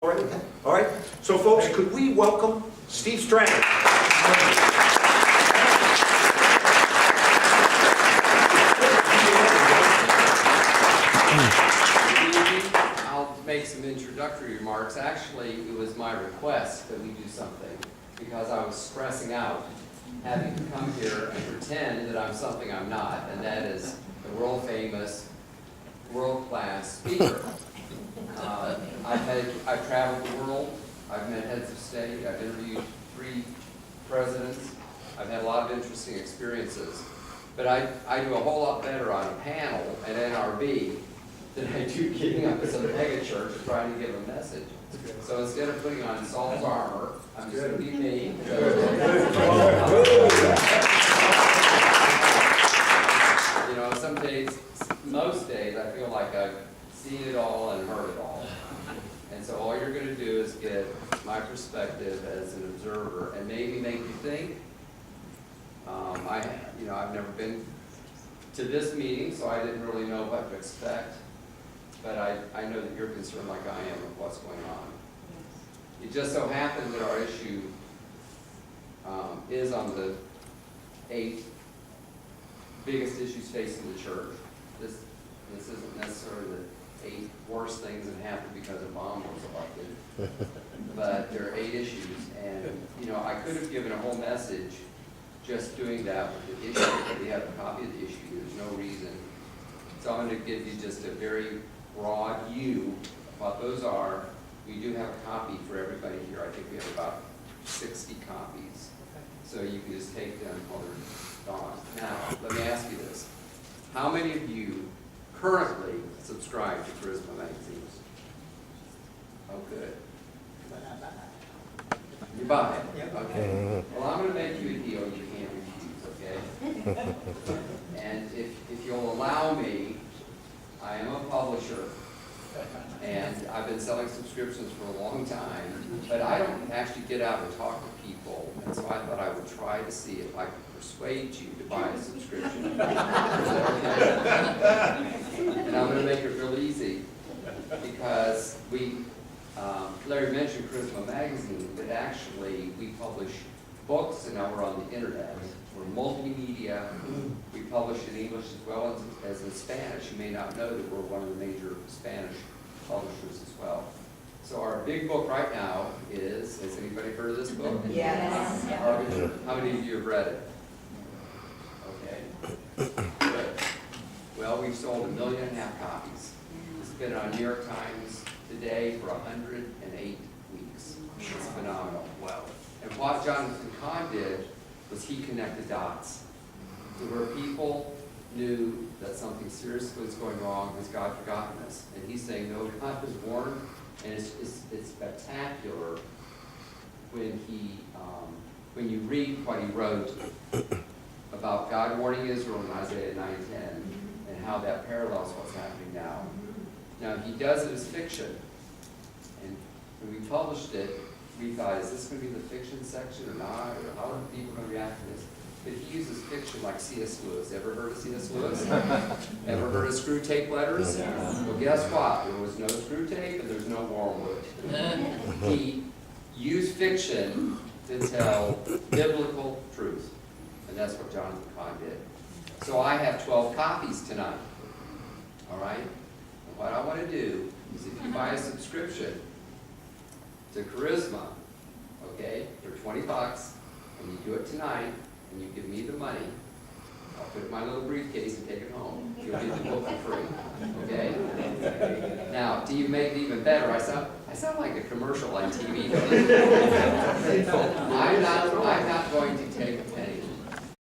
All right. So, folks, could we welcome Steve Strang? I'll make some introductory remarks. Actually, it was my request that we do something because I was stressing out having to come here and pretend that I'm something I'm not, and that is the world-famous, world-class speaker. I've traveled the world, I've met heads of state, I've interviewed 3 presidents, I've had a lot of interesting experiences. But I do a whole lot better on a panel at NRB than I do getting up at some mega church and trying to give a message. So instead of putting on Saul's armor, I'm just going to be me. You know, some days, most days, I feel like I've seen it all and heard it all. And so all you're going to do is get my perspective as an observer and maybe make you think. I've never been to this meeting, so I didn't really know what to expect. But I know that you're concerned like I am with what's going on. It just so happened that our issue is on the 8 biggest issues facing the church. This isn't necessarily the 8 worst things that happened because Obama was elected, but there are 8 issues, and I could have given a whole message just doing that with the issue, but we have a copy of the issue. There's no reason. So I'm going to give you just a very broad view of what those are. We do have a copy for everybody here. I think we have about 60 copies. So you can just take them while they're gone. Now, let me ask you this. How many of you currently subscribe to Charisma magazines? Oh, good. You buy it? Okay. Well, I'm going to make you a deal you can't refuse, okay? And if you'll allow me, I am a publisher, and I've been selling subscriptions for a long time, but I don't actually get out and talk to people, and so I thought I would try to see if I could persuade you to buy a subscription. And I'm going to make it real easy, because Larry mentioned Charisma magazine, but actually we publish books, and now we're on the internet. We're multimedia. We publish in English as well as in Spanish. You may not know that we're one of the major Spanish publishers as well. So our big book right now has anybody heard of this book? Yes. How many of you have read it? Okay. Good. Well, we've sold 1.5 million copies. It's been on New York Times Today for 108 weeks. It's phenomenal. Wow. And what Jonathan Kahn did was he connected dots to where people knew that something serious was going wrong. Has God forgotten us? And he's saying, no, God was warned, and it's spectacular when when you read what he wrote about God warning Israel in Isaiah 9:10 and how that parallels what's happening now. Now, he does it as fiction, and when we published it, we thought, is this going to be the fiction section or not? Or how are people going to react to this? But he uses fiction like C.S. Lewis. Ever heard of C.S. Lewis? Ever heard of screw tape letters? Well, guess what? There was no screw tape and there's no wormwood. He used fiction to tell biblical truth. And that's what Jonathan Kahn did. So I have 12 copies tonight. All right? And what I want to do is if you buy a subscription to Charisma, okay, for $20, and you do it tonight, and you give me the money, I'll put it in my little briefcase and take it home. You'll get the book for free, okay? Now, to make it even better, I sound like a commercial on TV. I'm not going to take